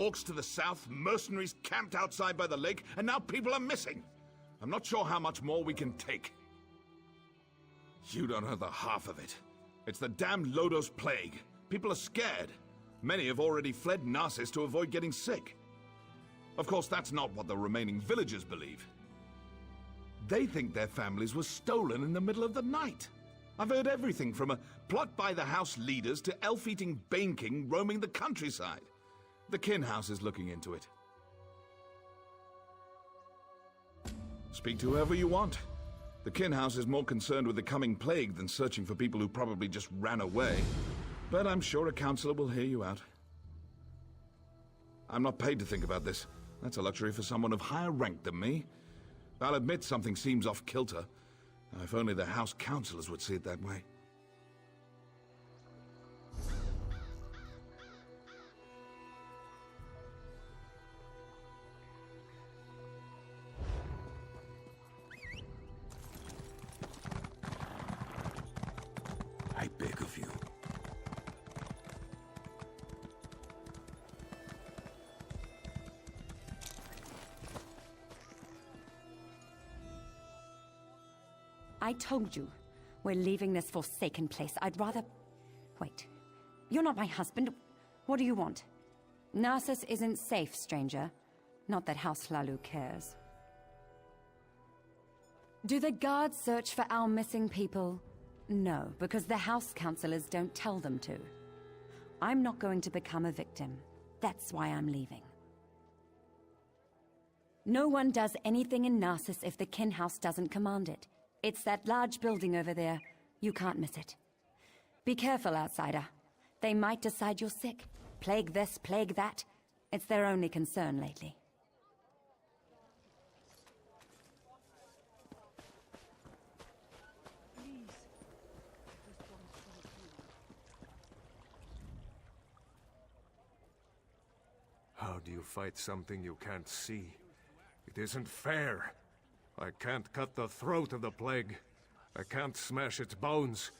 orcs to the south, mercenaries camped outside by the lake, and now people are missing. I'm not sure how much more we can take. You don't know the half of it. It's the damn Lodos plague. People are scared. Many have already fled Narcissus to avoid getting sick. Of course, that's not what the remaining villagers believe. They think their families were stolen in the middle of the night. I've heard everything from a plot by the house leaders to elf-eating Bane King roaming the countryside. The Kin House is looking into it. Speak to whoever you want. The Kin House is more concerned with the coming plague than searching for people who probably just ran away. But I'm sure a counselor will hear you out. I'm not paid to think about this. That's a luxury for someone of higher rank than me. I'll admit something seems off-kilter. If only the house counselors would see it that way. I beg of you. I told you, we're leaving this forsaken place. I'd rather... Wait. You're not my husband. What do you want? Narcissus isn't safe, stranger. Not that House Lalu cares. Do the guards search for our missing people? No, because the house counselors don't tell them to. I'm not going to become a victim. That's why I'm leaving. No one does anything in Narcissus if the Kin House doesn't command it. It's that large building over there. You can't miss it. Be careful, outsider. They might decide you're sick. Plague this, plague that. It's their only concern lately. How do you fight something you can't see? It isn't fair. I can't cut the throat of the plague. I can't smash its bones.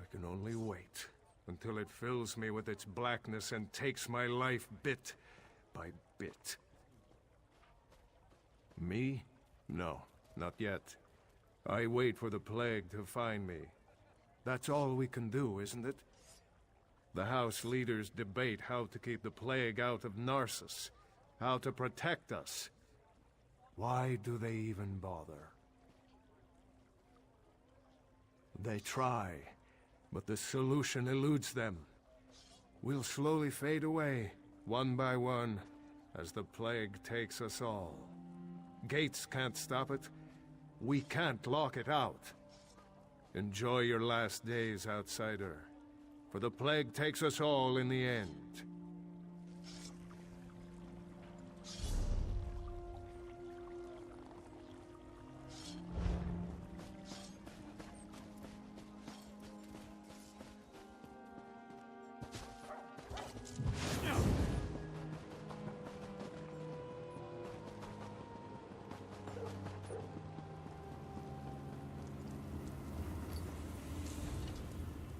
I can only wait until it fills me with its blackness and takes my life bit by bit. Me? No, not yet. I wait for the plague to find me. That's all we can do, isn't it? The house leaders debate how to keep the plague out of Narcissus, how to protect us. Why do they even bother? They try, but the solution eludes them. We'll slowly fade away, one by one, as the plague takes us all. Gates can't stop it. We can't lock it out. Enjoy your last days, outsider, for the plague takes us all in the end.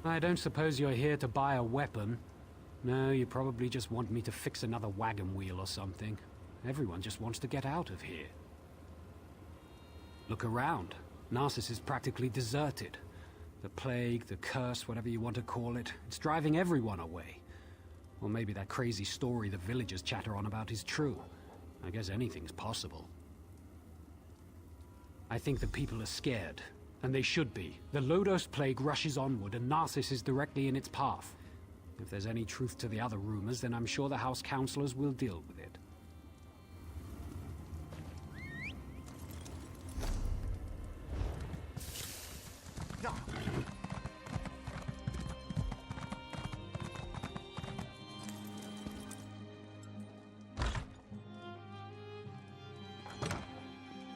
I don't suppose you're here to buy a weapon. No, you probably just want me to fix another wagon wheel or something. Everyone just wants to get out of here. Look around. Narcissus is practically deserted. The plague, the curse, whatever you want to call it, it's driving everyone away. Or maybe that crazy story the villagers chatter on about is true. I guess anything's possible. I think the people are scared. And they should be. The Lodos plague rushes onward, and Narcissus is directly in its path. If there's any truth to the other rumors, then I'm sure the house counselors will deal with it.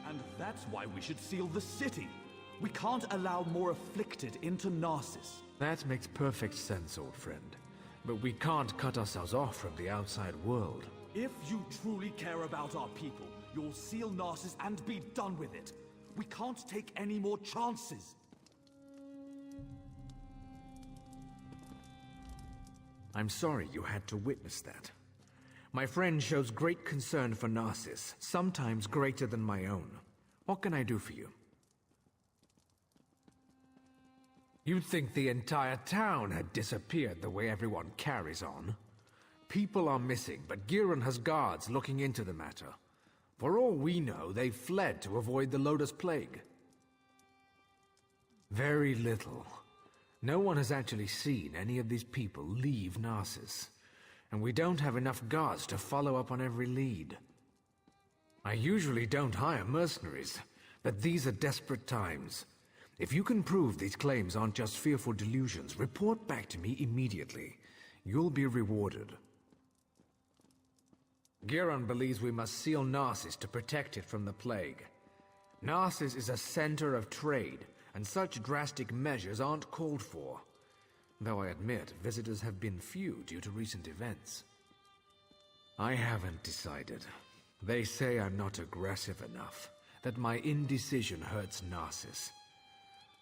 And that's why we should seal the city. We can't allow more afflicted into Narcissus. That makes perfect sense, old friend. But we can't cut ourselves off from the outside world. If you truly care about our people, you'll seal Narcissus and be done with it. We can't take any more chances. I'm sorry you had to witness that. My friend shows great concern for Narcissus, sometimes greater than my own. What can I do for you? You'd think the entire town had disappeared the way everyone carries on. People are missing, but Giron has guards looking into the matter. For all we know, they fled to avoid the Lotus Plague. Very little. No one has actually seen any of these people leave Narcissus, and we don't have enough guards to follow up on every lead. I usually don't hire mercenaries, but these are desperate times. If you can prove these claims aren't just fearful delusions, report back to me immediately. You'll be rewarded. Giron believes we must seal Narcissus to protect it from the plague. Narcissus is a center of trade, and such drastic measures aren't called for. Though I admit, visitors have been few due to recent events. I haven't decided. They say I'm not aggressive enough, that my indecision hurts Narcissus.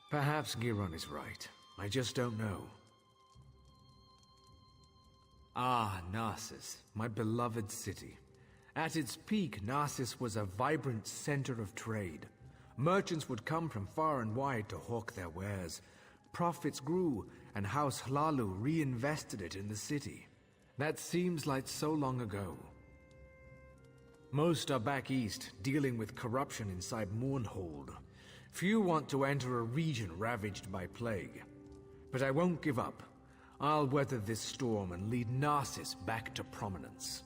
Perhaps Giron is right. I just don't know. Ah, Narcissus, my beloved city. At its peak, Narcissus was a vibrant center of trade. Merchants would come from far and wide to hawk their wares. Profits grew, and House Hlalu reinvested it in the city. That seems like so long ago. Most are back east, dealing with corruption inside Mournhold. Few want to enter a region ravaged by plague. But I won't give up. I'll weather this storm and lead Narcissus back to prominence.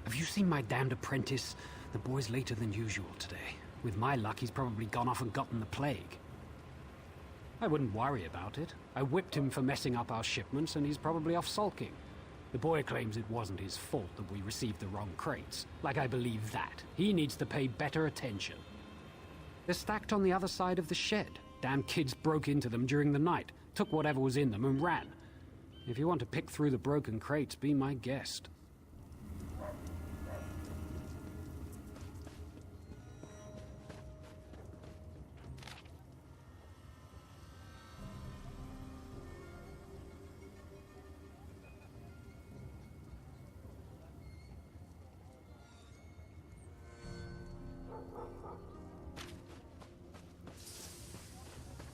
Have you seen my damned apprentice? The boy's later than usual today. With my luck, he's probably gone off and gotten the plague. I wouldn't worry about it. I whipped him for messing up our shipments, and he's probably off sulking. The boy claims it wasn't his fault that we received the wrong crates. Like I believe that. He needs to pay better attention. They're stacked on the other side of the shed. Damn kids broke into them during the night, took whatever was in them, and ran. If you want to pick through the broken crates, be my guest.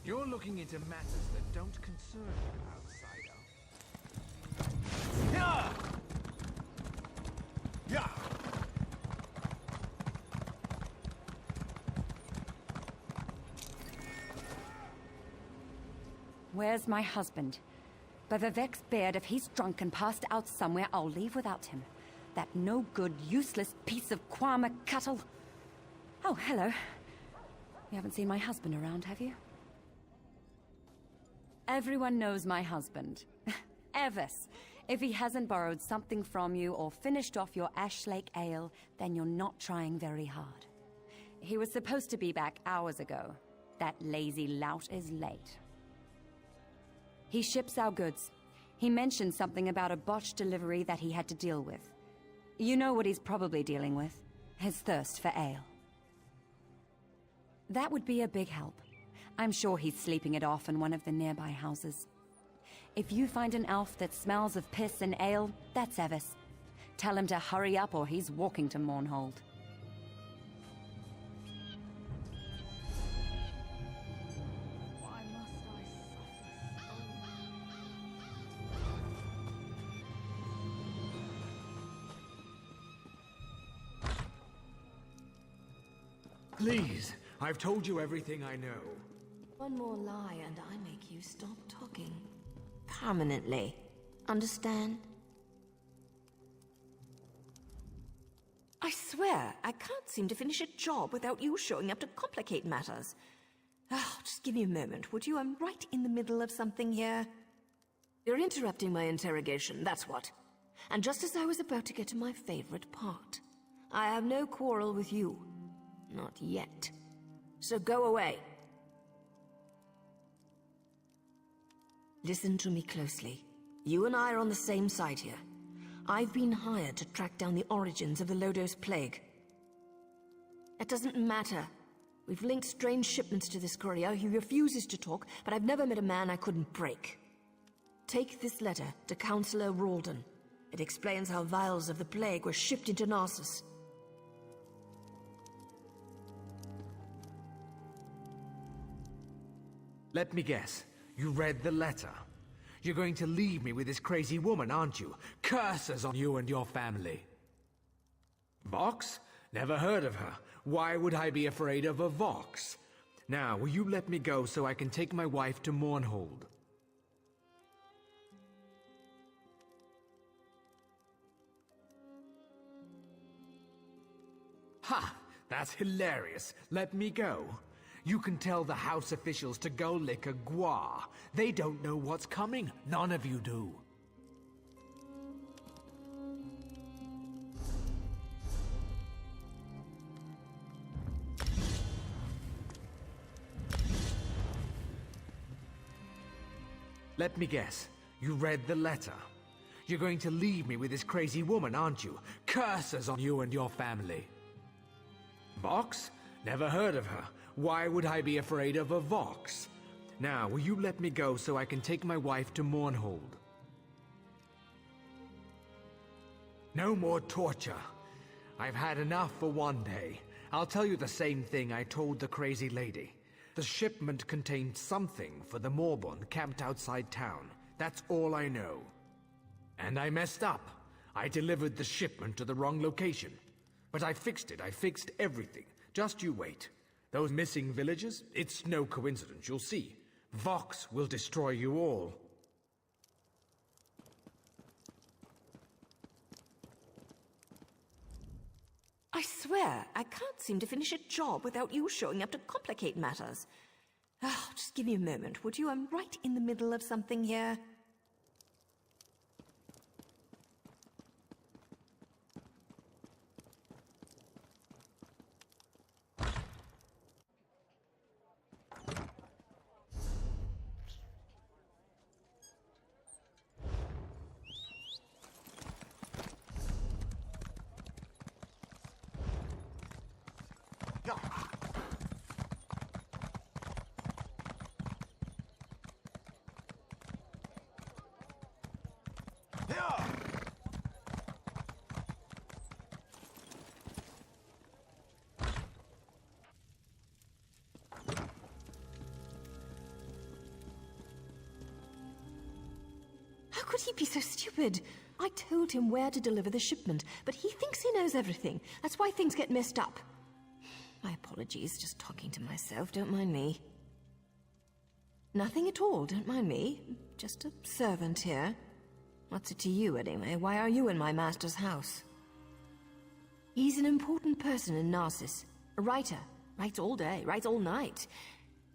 You're looking into matters that don't concern you, outsider. Yeah! Yeah! Where's my husband? By Vivek's beard, if he's drunk and passed out somewhere, I'll leave without him. That no-good, useless piece of Kwama cattle. Oh, hello. You haven't seen my husband around, have you? Everyone knows my husband. Evis. If he hasn't borrowed something from you or finished off your Ash Lake ale, then you're not trying very hard. He was supposed to be back hours ago. That lazy lout is late. He ships our goods. He mentioned something about a botched delivery that he had to deal with. You know what he's probably dealing with. His thirst for ale. That would be a big help. I'm sure he's sleeping it off in one of the nearby houses. If you find an elf that smells of piss and ale, that's Evis. Tell him to hurry up or he's walking to Mournhold. Why must I suffer so? Please, I've told you everything I know. One more lie and I make you stop talking. Permanently. Understand? I swear, I can't seem to finish a job without you showing up to complicate matters. Oh, just give me a moment, would you? I'm right in the middle of something here. You're interrupting my interrogation, that's what. And just as I was about to get to my favorite part. I have no quarrel with you. Not yet. So go away. Listen to me closely. You and I are on the same side here. I've been hired to track down the origins of the Lodos Plague. That doesn't matter. We've linked strange shipments to this courier. He refuses to talk, but I've never met a man I couldn't break. Take this letter to Councillor Ralden. It explains how vials of the plague were shipped into Narcissus. Let me guess. You read the letter. You're going to leave me with this crazy woman, aren't you? Curses on you and your family. Vox? Never heard of her. Why would I be afraid of a Vox? Now, will you let me go so I can take my wife to Mournhold? Ha! That's hilarious. Let me go. You can tell the house officials to go lick a gua. They don't know what's coming. None of you do. Let me guess. You read the letter. You're going to leave me with this crazy woman, aren't you? Curses on you and your family. Vox? Never heard of her. Why would I be afraid of a Vox? Now, will you let me go so I can take my wife to Mournhold? No more torture. I've had enough for one day. I'll tell you the same thing I told the crazy lady. The shipment contained something for the Morbon camped outside town. That's all I know. And I messed up. I delivered the shipment to the wrong location. But I fixed it. I fixed everything. Just you wait. Those missing villagers? It's no coincidence, you'll see. Vox will destroy you all. I swear, I can't seem to finish a job without you showing up to complicate matters. Oh, just give me a moment, would you? I'm right in the middle of something here. How could he be so stupid? I told him where to deliver the shipment, but he thinks he knows everything. That's why things get messed up. My apologies, just talking to myself, don't mind me. Nothing at all, don't mind me. Just a servant here. What's it to you, anyway? Why are you in my master's house? He's an important person in Narcissus. A writer. Writes all day, writes all night.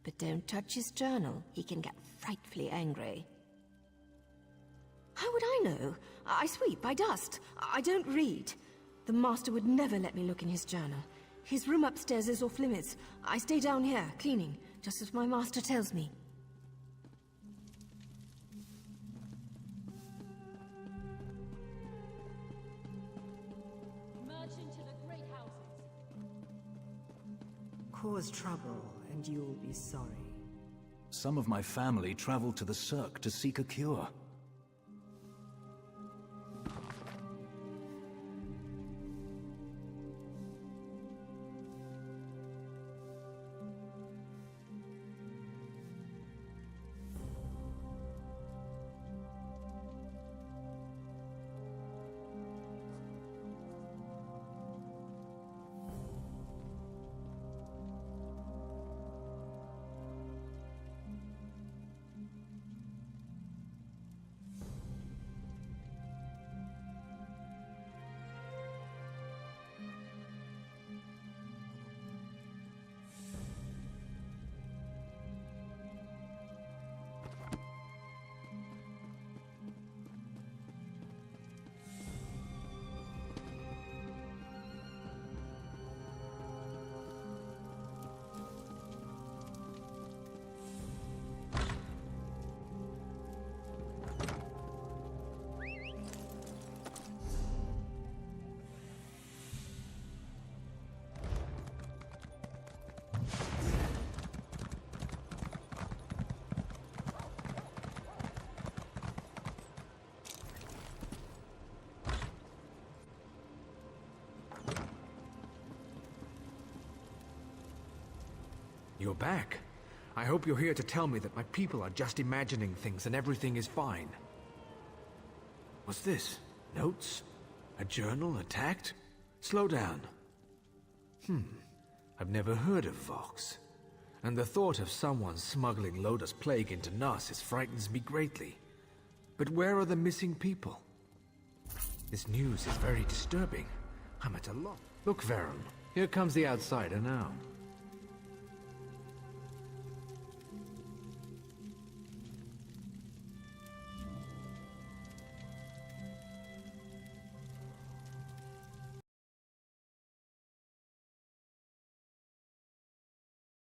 But don't touch his journal. He can get frightfully angry. How would I know? I sweep, I dust. I don't read. The master would never let me look in his journal. His room upstairs is off limits. I stay down here, cleaning, just as my master tells me. Merge into the great houses. Cause trouble, and you'll be sorry. Some of my family traveled to the Cirque to seek a cure. you're back. I hope you're here to tell me that my people are just imagining things and everything is fine. What's this? Notes? A journal attacked? Slow down. I've never heard of Vox. And the thought of someone smuggling Loda's plague into Narcissus frightens me greatly. But where are the missing people? This news is very disturbing. I'm at a loss. Look, Varun, here comes the outsider now.